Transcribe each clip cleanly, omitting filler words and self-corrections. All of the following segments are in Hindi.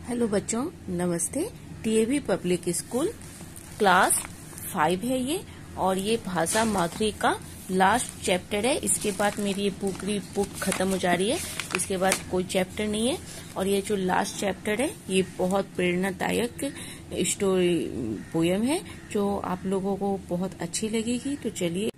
हेलो बच्चों, नमस्ते। टीएवी पब्लिक स्कूल क्लास 5 है ये, और ये भाषा माधुरी का लास्ट चैप्टर है। इसके बाद मेरी ये बुक खत्म हो जा रही है। इसके बाद कोई चैप्टर नहीं है, और ये जो लास्ट चैप्टर है ये बहुत प्रेरणादायक स्टोरी पोयम है जो आप लोगों को बहुत अच्छी लगेगी। तो चलिए,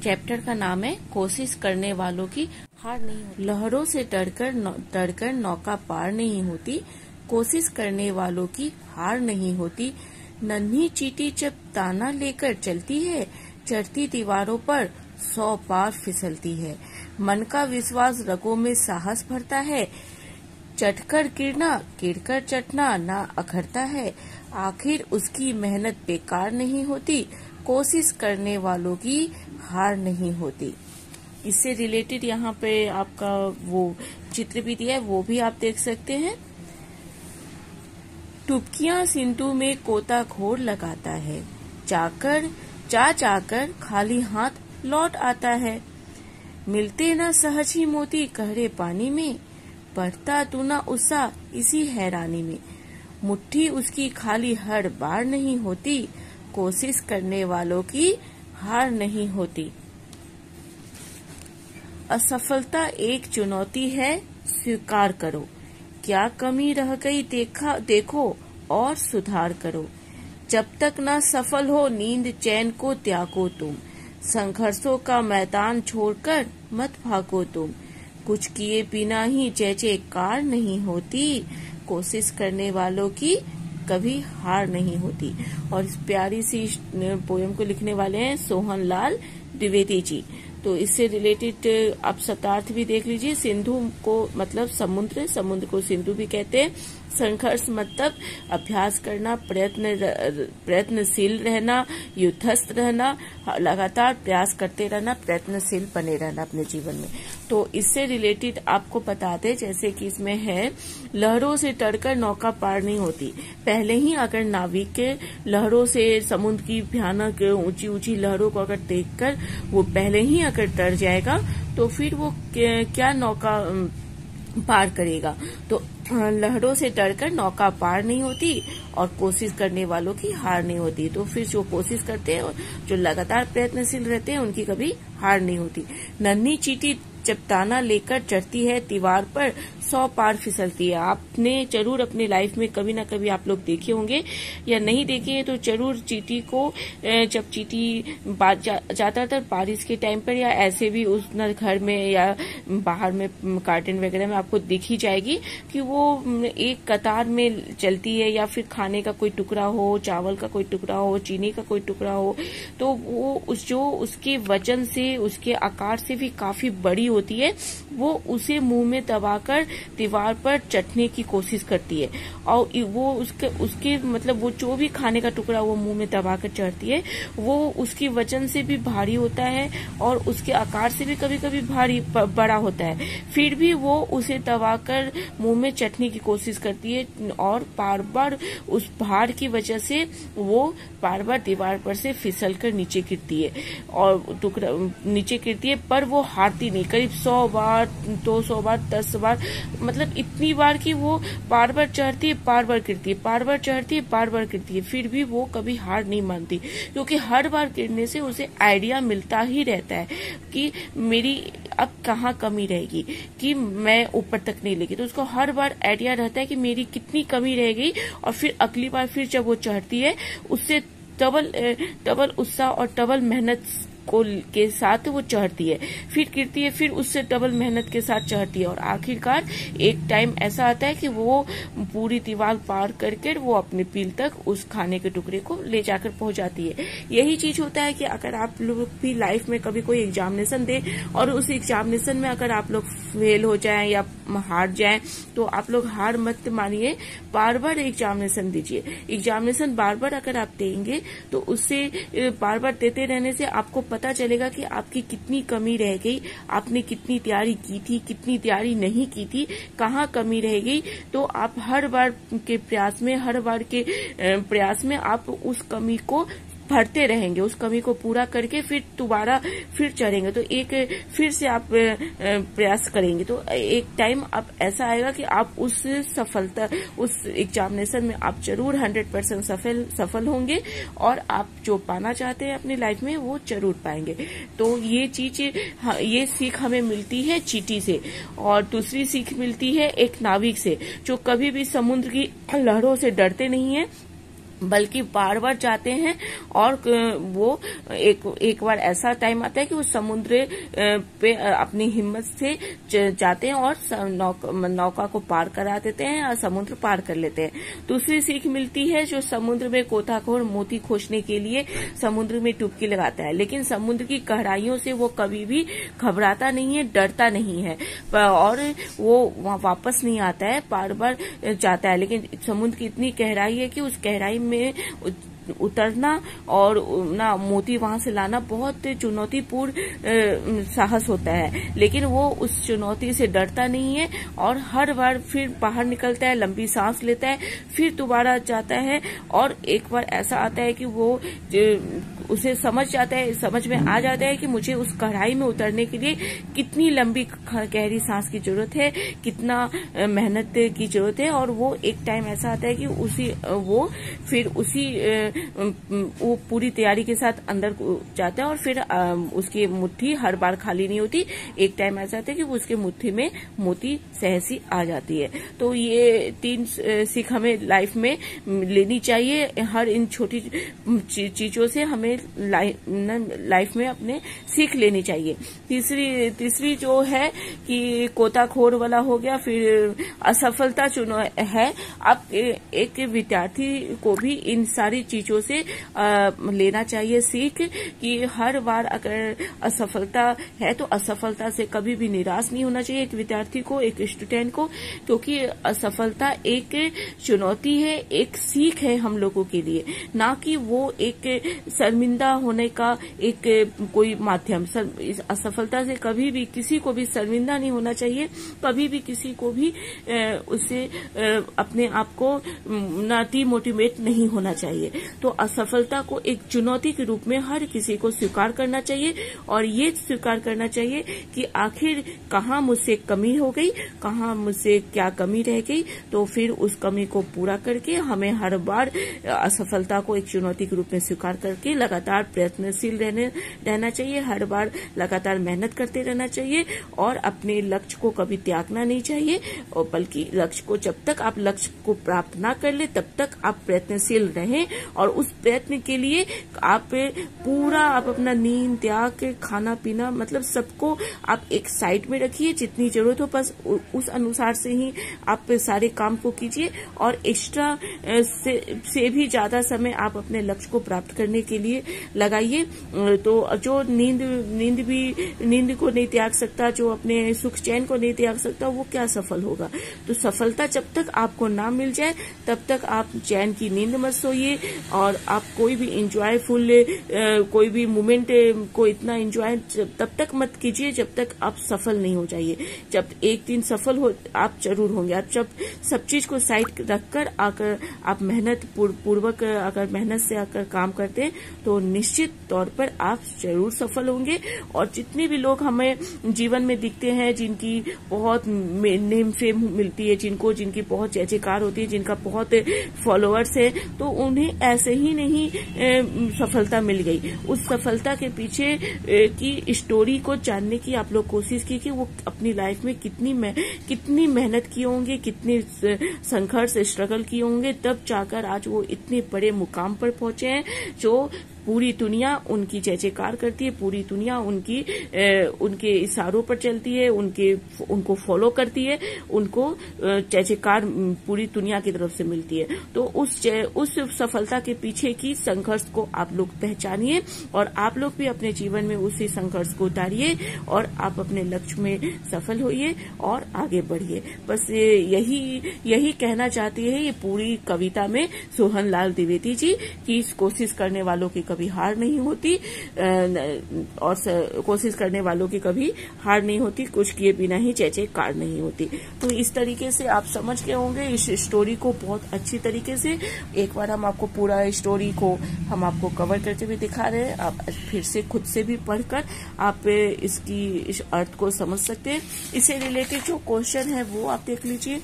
चैप्टर का नाम है कोशिश करने वालों की हार नहीं होती। लहरों से डरकर नौका पार नहीं होती, कोशिश करने वालों की हार नहीं होती। नन्ही चींटी जब ताना लेकर चलती है, चढ़ती दीवारों पर 100 बार फिसलती है। मन का विश्वास रगों में साहस भरता है, चढ़कर गिरना गिरकर चटना ना अखरता है। आखिर उसकी मेहनत बेकार नहीं होती, कोशिश करने वालों की हार नहीं होती। इससे रिलेटेड यहाँ पे आपका वो चित्र भी दिया है, वो भी आप देख सकते हैं। टुपकियां सिंधु में गोताखोर लगाता है, जाकर खाली हाथ लौट आता है। मिलते न सहज ही मोती गहरे पानी में, बढ़ता तू न उत्साह इसी हैरानी में। मुट्ठी उसकी खाली हर बार नहीं होती, कोशिश करने वालों की हार नहीं होती। असफलता एक चुनौती है, स्वीकार करो। क्या कमी रह गई देखो और सुधार करो। जब तक न सफल हो नींद चैन को त्यागो तुम, संघर्षों का मैदान छोड़कर मत भागो तुम। कुछ किए बिना ही जय जयकार नहीं होती, कोशिश करने वालों की कभी हार नहीं होती। और इस प्यारी सी पोयम को लिखने वाले हैं सोहन लाल द्विवेदी जी। तो इससे रिलेटेड आप शब्दार्थ भी देख लीजिए। सिंधु को मतलब समुद्र को सिंधु भी कहते हैं। संघर्ष मतलब अभ्यास करना, प्रयत्नशील रहना, युद्धस्थ रहना, लगातार प्रयास करते रहना, प्रयत्नशील बने रहना अपने जीवन में। तो इससे रिलेटेड आपको बता दें, जैसे कि इसमें है, लहरों से डरकर नौका पार नहीं होती। पहले ही अगर नाविक लहरों से, समुद्र की भयानक ऊंची ऊंची लहरों को अगर देखकर वो पहले ही अगर डर जाएगा, तो फिर वो क्या नौका पार करेगा। तो लहरों से डरकर नौका पार नहीं होती, और कोशिश करने वालों की हार नहीं होती। तो फिर जो कोशिश करते हैं, जो लगातार प्रयत्नशील रहते हैं, उनकी कभी हार नहीं होती। नन्ही चींटी जब ताना लेकर चढ़ती है दीवार पर, 100 बार फिसलती है। आपने जरूर अपनी लाइफ में कभी ना कभी आप लोग देखे होंगे, या नहीं देखे हैं तो जरूर चींटी को, जब चींटी ज्यादातर बारिश के टाइम पर या ऐसे भी उस घर में या बाहर में गार्डन वगैरह में आपको दिख ही जाएगी कि वो एक कतार में चलती है, या फिर खाने का कोई टुकड़ा हो, चावल का कोई टुकड़ा हो, चीनी का कोई टुकड़ा हो, तो वो उसके वजन से, उसके आकार से भी काफी बड़ी होती है, वो उसे मुंह में दबाकर दीवार पर चटने की कोशिश करती है। और वो उसके मतलब वो जो भी खाने का टुकड़ा वो मुंह में दबाकर चढ़ती है, वो उसकी वजन से भी भारी होता है और उसके आकार से भी कभी कभी भारी बड़ा होता है। फिर भी वो उसे दबाकर मुंह में चटने की कोशिश करती है, और बार बार उस भार की वजह से वो बार बार दीवार पर से फिसल कर नीचे गिरती है, और टुकड़ा नीचे गिरती है, पर वो हारती नहीं। करीब 100 बार, 200 बार, 10 बार, मतलब इतनी बार कि वो बार बार चढ़ती है, बार बार गिरती है, बार बार चढ़ती है, बार बार गिरती है, फिर भी वो कभी हार नहीं मानती। क्योंकि हर बार गिरने से उसे आइडिया मिलता ही रहता है कि मेरी अब कहाँ कमी रहेगी, कि मैं ऊपर तक नहीं लेगी। तो उसको हर बार आइडिया रहता है कि मेरी कितनी कमी रह गई, और फिर अगली बार फिर जब वो चढ़ती है, उससे डबल उत्साह और डबल मेहनत के साथ वो चढ़ती है, फिर गिरती है, फिर उससे डबल मेहनत के साथ चढ़ती है, और आखिरकार एक टाइम ऐसा आता है कि वो पूरी दीवार पार करके वो अपने पील तक उस खाने के टुकड़े को ले जाकर पहुंच जाती है। यही चीज होता है कि अगर आप लोग भी लाइफ में कभी कोई एग्जामिनेशन दे, और उस एग्जामिनेशन में अगर आप लोग फेल हो जाएं या हार जाएं, तो आप लोग हार मत मानिए, बार बार एग्जामिनेशन दीजिए। एग्जामिनेशन बार बार अगर आप देंगे, तो उससे बार बार देते रहने से आपको पता चलेगा कि आपकी कितनी कमी रह गई, आपने कितनी तैयारी की थी, कितनी तैयारी नहीं की थी, कहाँ कमी रह गई। तो आप हर बार के प्रयास में आप उस कमी को भरते रहेंगे, उस कमी को पूरा करके फिर दोबारा फिर चढ़ेंगे, तो एक फिर से आप प्रयास करेंगे, तो एक टाइम आप ऐसा आएगा कि आप उस सफलता, उस एग्जामिनेशन में आप जरूर 100% सफल होंगे और आप जो पाना चाहते हैं अपनी लाइफ में वो जरूर पाएंगे। तो ये चीज, ये सीख हमें मिलती है चींटी से। और दूसरी सीख मिलती है एक नाविक से, जो कभी भी समुद्र की लहरों से डरते नहीं है, बल्कि बार बार जाते हैं। और वो एक बार ऐसा टाइम आता है कि वो समुद्र पे अपनी हिम्मत से जाते हैं और नौका को पार करा देते हैं और समुद्र पार कर लेते हैं। दूसरी सीख मिलती है, जो समुद्र में गोताखोर मोती खोजने के लिए समुद्र में डुबकी लगाता है, लेकिन समुद्र की गहराइयों से वो कभी भी घबराता नहीं है, डरता नहीं है और वो वहां वापस नहीं आता है, बार बार जाता है। लेकिन समुद्र की इतनी गहराई है कि उस गहराई में उतरना और ना मोती वहां से लाना बहुत चुनौतीपूर्ण साहस होता है, लेकिन वो उस चुनौती से डरता नहीं है और हर बार फिर बाहर निकलता है, लंबी सांस लेता है, फिर दोबारा जाता है। और एक बार ऐसा आता है कि वो उसे समझ में आ जाता है कि मुझे उस गहराई में उतरने के लिए कितनी लंबी गहरी सांस की जरूरत है, कितना मेहनत की जरूरत है। और वो एक टाइम ऐसा आता है कि वो पूरी तैयारी के साथ अंदर जाता है और फिर उसकी मुट्ठी हर बार खाली नहीं होती। एक टाइम ऐसा आता है कि उसके मुट्ठी में मोती सहसी आ जाती है। तो ये 3 सीख हमें लाइफ में लेनी चाहिए। हर इन छोटी चीजों से हमें लाइफ में अपने सीख लेनी चाहिए। तीसरी जो है कि गोताखोर वाला हो गया, फिर असफलता चुनो है। अब एक विद्यार्थी को भी इन सारी चीजों से लेना चाहिए सीख, कि हर बार अगर असफलता है तो असफलता से कभी भी निराश नहीं होना चाहिए एक विद्यार्थी को, एक स्टूडेंट को, क्योंकि असफलता एक चुनौती है, एक सीख है हम लोगों के लिए, ना कि वो एक शर्मिंदा होने का एक कोई माध्यम। असफलता से कभी भी किसी को भी शर्मिंदा नहीं होना चाहिए, कभी भी किसी को भी उससे अपने आप को डिमोटिवेट नहीं होना चाहिए। तो असफलता को एक चुनौती के रूप में हर किसी को स्वीकार करना चाहिए और ये स्वीकार करना चाहिए कि आखिर कहाँ मुझसे कमी हो गई, कहाँ मुझसे क्या कमी रह गई, तो फिर उस कमी को पूरा करके हमें हर बार असफलता को एक चुनौती के रूप में स्वीकार करके लगातार प्रयत्नशील रहना चाहिए, हर बार लगातार मेहनत करते रहना चाहिए और अपने लक्ष्य को कभी त्यागना नहीं चाहिए। और बल्कि लक्ष्य को, जब तक आप लक्ष्य को प्राप्त ना कर ले तब तक आप प्रयत्नशील रहें और उस प्रयत्न के लिए आप अपना नींद त्याग, खाना पीना, मतलब सबको आप एक साइड में रखिए, जितनी जरूरत हो बस उस अनुसार से ही आप सारे काम को कीजिए और एक्स्ट्रा से भी ज्यादा समय आप अपने लक्ष्य को प्राप्त करने के लिए लगाइए। तो जो नींद को नहीं त्याग सकता, जो अपने सुख चैन को नहीं त्याग सकता, वो क्या सफल होगा। तो सफलता जब तक आपको ना मिल जाए तब तक आप चैन की नींद मत सोइए और आप कोई भी इंजॉयफुल कोई भी मोमेंट को इतना इंजॉय तब तक मत कीजिए जब तक आप सफल नहीं हो जाइए। जब एक दिन सफल हो आप जरूर होंगे। आप जब सब चीज को साइड रखकर आकर आप मेहनत पूर्वक अगर मेहनत से आकर काम करते हैं तो निश्चित तौर पर आप जरूर सफल होंगे। और जितने भी लोग हमें जीवन में दिखते हैं, जिनकी बहुत नेम फेम मिलती है, जिनकी बहुत जय जयकार होती है, जिनका बहुत फॉलोअर्स है, तो उन्हें ऐसे ही नहीं सफलता मिल गई। उस सफलता के पीछे की स्टोरी को जानने की आप लोग कोशिश की कि वो अपनी लाइफ में कितनी मेहनत किए होंगे, कितने संघर्ष स्ट्रगल किए होंगे, तब जाकर आज वो इतने बड़े मुकाम पर पहुंचे हैं जो पूरी दुनिया उनकी जय जयकार करती है, पूरी दुनिया उनके इशारों पर चलती है, उनको फॉलो करती है, उनको जय जयकार पूरी दुनिया की तरफ से मिलती है। तो उस सफलता के पीछे की संघर्ष को आप लोग पहचानिए और आप लोग भी अपने जीवन में उसी संघर्ष को उतारिए और आप अपने लक्ष्य में सफल होइए और आगे बढ़िए। बस यही कहना चाहती है ये पूरी कविता में सोहन लाल द्विवेदी जी की कोशिश करने वालों की कभी हार नहीं होती और कोशिश करने वालों की कभी हार नहीं होती, कुछ किए बिना ही जय-जयकार नहीं होती। तो इस तरीके से आप समझ गए होंगे इस स्टोरी को बहुत अच्छी तरीके से। एक बार हम आपको पूरा स्टोरी को हम आपको कवर करते हुए दिखा रहे हैं, आप फिर से खुद से भी पढ़कर आप इसकी इस अर्थ को समझ सकते हैं। इससे रिलेटेड जो क्वेश्चन है वो आप देख लीजिए।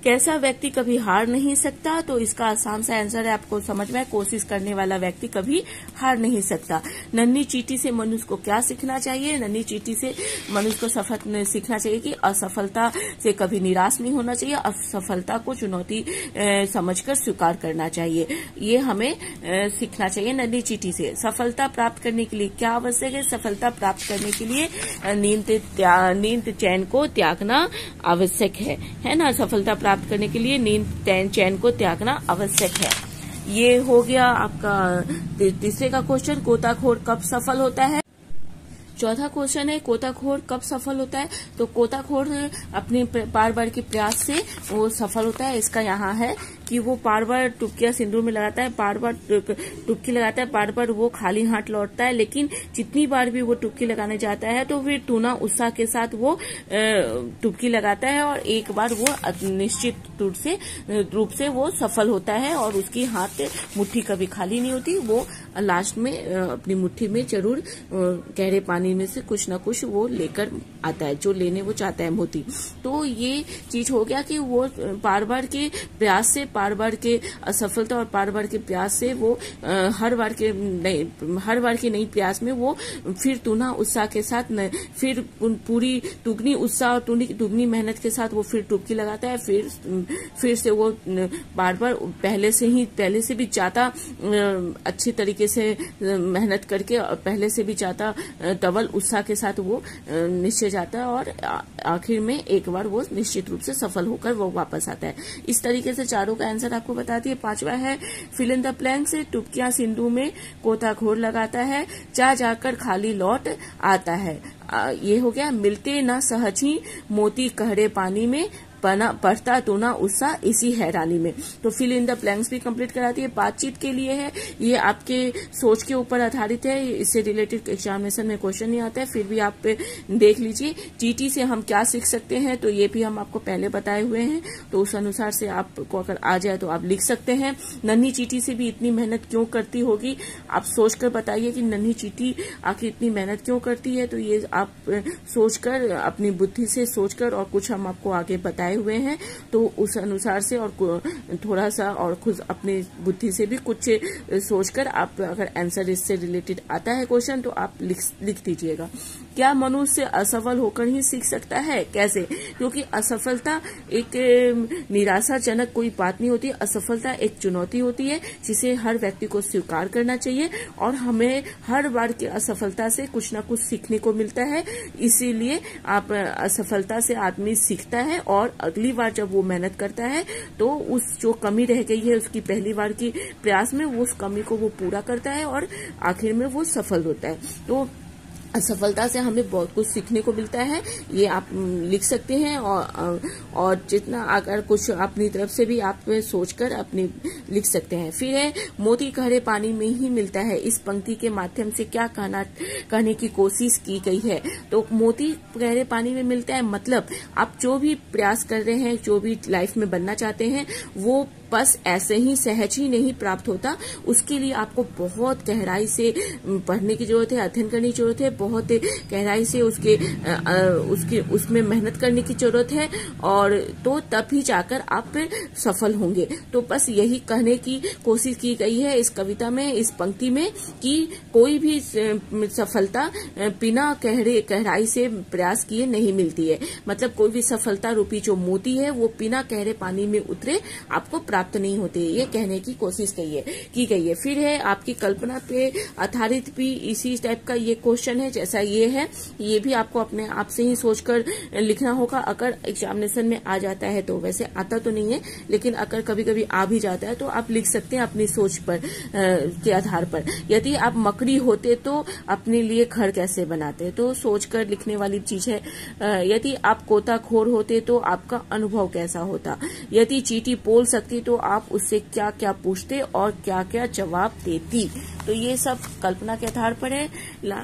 कैसा व्यक्ति कभी हार नहीं सकता, तो इसका आसान सा आंसर है, आपको समझ में, कोशिश करने वाला व्यक्ति कभी हार नहीं सकता। नन्ही चींटी से मनुष्य को क्या सीखना चाहिए? नन्ही चींटी से मनुष्य को सीखना चाहिए कि असफलता से कभी निराश नहीं होना चाहिए, असफलता को चुनौती समझकर स्वीकार करना चाहिए। ये हमें सीखना चाहिए नन्ही चींटी से। सफलता प्राप्त करने के लिए क्या आवश्यक है? सफलता प्राप्त करने के लिए नींद चैन को त्यागना आवश्यक है ना। सफलता प्राप्त करने के लिए नींद चैन को त्यागना आवश्यक है। ये हो गया आपका तीसरे का क्वेश्चन, गोताखोर कब सफल होता है। चौथा क्वेश्चन है, गोताखोर कब सफल होता है? तो गोताखोर अपने बार बार के प्रयास से वो सफल होता है। इसका यहाँ है कि वो बार बार टुपकियां सिंदूर में लगाता है, बार बार टुपकी लगाता है, बार बार वो खाली हाथ लौटता है, लेकिन जितनी बार भी वो टुपकी लगाने जाता है तो फिर टूना उत्साह के साथ वो टुपकी लगाता है और एक बार वो निश्चित रूप से वो सफल होता है और उसकी हाथ मुट्ठी कभी खाली नहीं होती। वो लास्ट में अपनी मुट्ठी में जरूर गहरे पानी में से कुछ न कुछ वो लेकर आता है, जो लेने वो चाहता है मोती। तो ये चीज हो गया कि वो बार बार के प्रयास से, बार बार के असफलता और बार बार के प्रयास से वो हर बार के नई प्रयास में वो फिर तुना उत्साह के साथ फिर पूरी दुगनी उत्साह और दुगनी मेहनत के साथ वो फिर टुपकी लगाता है। फिर से वो बार बार पहले से भी ज्यादा अच्छी तरीके से मेहनत करके और पहले से भी ज्यादा डबल उत्साह के साथ वो निश्चय जाता है और आखिर में एक बार वो निश्चित रूप से सफल होकर वो वापस आता है। इस तरीके से चारों का आंसर आपको बता दिए। पांचवा है, फिल इन द ब्लैंक से टुपकियां सिंधु में गोताखोर लगाता है, जाकर खाली लौट आता है। ये हो गया। मिलते न सहज ही मोती कहरे पानी में, बढ़ता टूना उत्साह इसी हैरानी में। तो फिल इन द ब्लैंक्स भी कंप्लीट कराती है। बातचीत के लिए है, ये आपके सोच के ऊपर आधारित है, इससे रिलेटेड एग्जामिनेशन में क्वेश्चन नहीं आता है, फिर भी आप देख लीजिए। चींटी से हम क्या सीख सकते हैं, तो ये भी हम आपको पहले बताए हुए हैं, तो उस अनुसार से आपको अगर आ जाए तो आप लिख सकते हैं। नन्ही चींटी से भी इतनी मेहनत क्यों करती होगी, आप सोचकर बताइए कि नन्ही चींटी आखिर इतनी मेहनत क्यों करती है। तो ये आप सोचकर, अपनी बुद्धि से सोचकर, और कुछ हम आपको आगे बताए हुए हैं, तो उस अनुसार से और थोड़ा सा और खुद अपनी बुद्धि से भी कुछ सोचकर आप अगर आंसर इससे रिलेटेड आता है क्वेश्चन तो आप लिख दीजिएगा। क्या मनुष्य असफल होकर ही सीख सकता है? कैसे? क्योंकि असफलता एक निराशाजनक कोई बात नहीं होती। असफलता एक चुनौती होती है जिसे हर व्यक्ति को स्वीकार करना चाहिए और हमें हर बार की असफलता से कुछ ना कुछ सीखने को मिलता है। इसीलिए आप असफलता से आदमी सीखता है और अगली बार जब वो मेहनत करता है तो उस जो कमी रह गई है उसकी पहली बार की प्रयास में वो उस कमी को वो पूरा करता है और आखिर में वो सफल होता है। तो असफलता से हमें बहुत कुछ सीखने को मिलता है, ये आप लिख सकते हैं। और जितना अगर कुछ अपनी तरफ से भी आप सोचकर अपनी लिख सकते हैं। फिर है, मोती गहरे पानी में ही मिलता है। इस पंक्ति के माध्यम से क्या कहने की कोशिश की गई है? तो मोती गहरे पानी में मिलता है मतलब आप जो भी प्रयास कर रहे हैं, जो भी लाइफ में बनना चाहते हैं, वो बस ऐसे ही सहज ही नहीं प्राप्त होता। उसके लिए आपको बहुत गहराई से पढ़ने की जरूरत है, अध्ययन करने की जरूरत है, बहुत गहराई से उसमें मेहनत करने की जरूरत है, और तो तब ही जाकर आप सफल होंगे। तो बस यही कहने की कोशिश की गई है इस कविता में, इस पंक्ति में, कि कोई भी सफलता बिना गहराई से प्रयास किए नहीं मिलती है। मतलब कोई भी सफलता रूपी जो मोती है वो बिना गहरे पानी में उतरे आपको प्राप्त नहीं होते, ये कहने की कोशिश की गई है। फिर है, आपकी कल्पना पे आधारित भी इसी टाइप का ये क्वेश्चन है हैं जैसा ये है, ये भी आपको अपने आप से ही सोचकर लिखना होगा। अगर एग्जामिनेशन में आ जाता है तो, वैसे आता तो नहीं है, लेकिन अगर कभी कभी आ भी जाता है तो आप लिख सकते हैं अपनी सोच पर के आधार पर। यदि आप मकड़ी होते तो अपने लिए घर कैसे बनाते, तो सोचकर लिखने वाली चीज है। यदि आप गोताखोर होते तो आपका अनुभव कैसा होता। यदि चींटी बोल सकती तो आप उससे क्या क्या पूछते और क्या क्या जवाब देती। तो ये सब कल्पना के आधार पर है।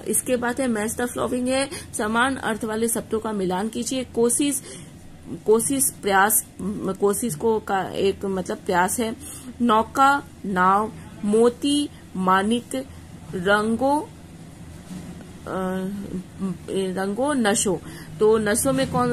इसके बाद है मैच द फॉलोइंग है, समान अर्थ वाले शब्दों का मिलान कीजिए। कोशिश, कोशिश प्रयास, कोशिश को का एक मतलब प्रयास है। नौका, नाव। मोती, मानिक। रंगो, रंगो, नशो। तो नशो में कौन,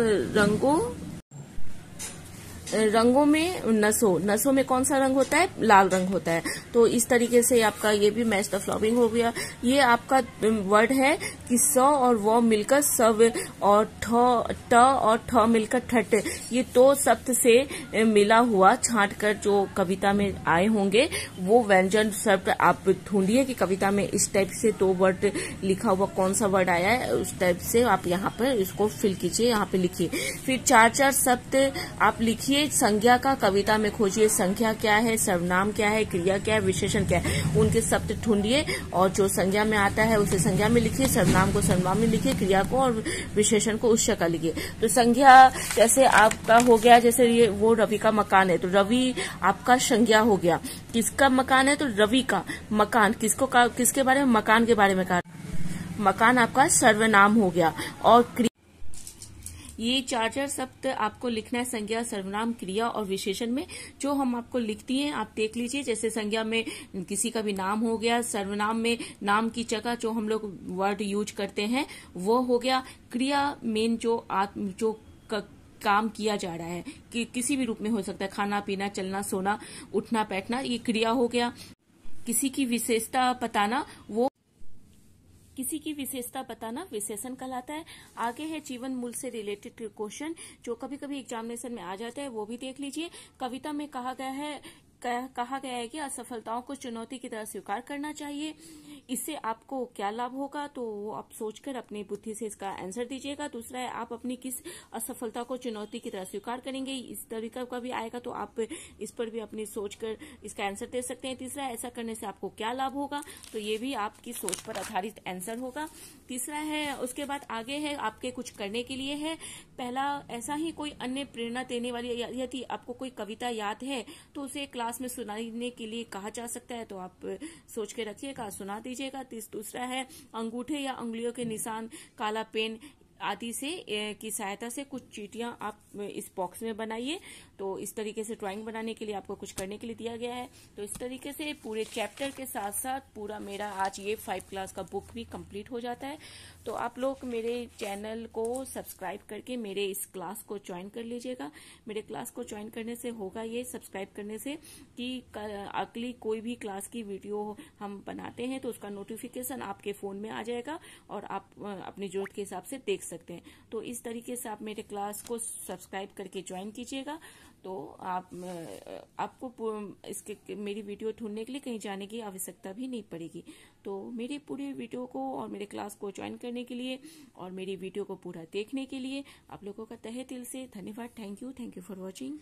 रंगों में नसों में कौन सा रंग होता है, लाल रंग होता है। तो इस तरीके से आपका ये भी मैच द फॉलोइंग हो गया। ये आपका वर्ड है कि स और वो मिलकर सव और ट और ठ मिलकर ठट, ये दो शब्द से मिला हुआ छांट कर जो कविता में आए होंगे वो व्यंजन शब्द आप ढूंढिए कि कविता में इस टाइप से दो वर्ड लिखा हुआ कौन सा वर्ड आया है, उस टाइप से आप यहाँ पर इसको फिल कीजिए, यहाँ पे लिखिए। फिर चार चार शब्द आप लिखिए। संज्ञा का कविता में खोजिए, संख्या क्या है, सर्वनाम क्या है, क्रिया क्या है, विशेषण क्या है, उनके शब्द ढूंढिए और जो संज्ञा में आता है उसे संज्ञा में लिखिए, सर्वनाम को सर्वनाम में लिखिए, क्रिया को और विशेषण को उस जगह लिखिए। तो संज्ञा जैसे आपका हो गया, जैसे ये वो रवि का मकान है तो रवि आपका संज्ञा हो गया। किसका मकान है, तो रवि का मकान। किसके बारे में, मकान के बारे में कहा, मकान आपका सर्वनाम हो गया। और ये चार चार शब्द आपको लिखना है संज्ञा, सर्वनाम, क्रिया और विशेषण में। जो हम आपको लिख दिए आप देख लीजिए। जैसे संज्ञा में किसी का भी नाम हो गया, सर्वनाम में नाम की जगह जो हम लोग वर्ड यूज करते हैं वो हो गया। क्रिया मेन जो काम किया जा रहा है कि किसी भी रूप में हो सकता है, खाना पीना, चलना सोना, उठना बैठना, ये क्रिया हो गया। किसी की विशेषता बताना, वो किसी की विशेषता बताना विशेषण कहलाता है। आगे है जीवन मूल्य से रिलेटेड क्वेश्चन जो कभी कभी एग्जामिनेशन में आ जाता है, वो भी देख लीजिए। कविता में कहा गया है कि असफलताओं को चुनौती की तरह स्वीकार करना चाहिए। इससे आपको क्या लाभ होगा, तो वो आप सोचकर अपनी बुद्धि से इसका आंसर दीजिएगा। दूसरा है आप अपनी किस असफलता को चुनौती की तरह स्वीकार करेंगे, इस तरीका का भी आएगा तो आप इस पर भी अपनी सोचकर इसका आंसर दे सकते हैं। तीसरा है ऐसा करने से आपको क्या लाभ होगा, तो ये भी आपकी सोच पर आधारित आंसर होगा। तीसरा है, उसके बाद आगे है आपके कुछ करने के लिए है। पहला, ऐसा ही कोई अन्य प्रेरणा देने वाली, यदि आपको कोई कविता याद है तो उसे क्लास में सुनाने के लिए कहा जा सकता है, तो आप सोच के रखिएगा, सुना दीजिएगा। दूसरा है अंगूठे या उंगलियों के निशान, काला पेन आदि से की सहायता से कुछ चींटियां आप इस बॉक्स में बनाइए। तो इस तरीके से ड्राइंग बनाने के लिए आपको कुछ करने के लिए दिया गया है। तो इस तरीके से पूरे चैप्टर के साथ साथ पूरा मेरा आज ये 5 क्लास का बुक भी कंप्लीट हो जाता है। तो आप लोग मेरे चैनल को सब्सक्राइब करके मेरे इस क्लास को ज्वाइन कर लीजिएगा। मेरे क्लास को ज्वाइन करने से होगा ये, सब्सक्राइब करने से, कि अगली कोई भी क्लास की वीडियो हम बनाते हैं तो उसका नोटिफिकेशन आपके फोन में आ जाएगा और आप अपनी जरूरत के हिसाब से देख सकते हैं। तो इस तरीके से आप मेरे क्लास को सब्सक्राइब करके ज्वाइन कीजिएगा। तो आपको इसके मेरी वीडियो ढूंढने के लिए कहीं जाने की आवश्यकता भी नहीं पड़ेगी। तो मेरी पूरी वीडियो को और मेरे क्लास को ज्वाइन करने के लिए और मेरी वीडियो को पूरा देखने के लिए आप लोगों का तहे दिल से धन्यवाद। Thank you for watching.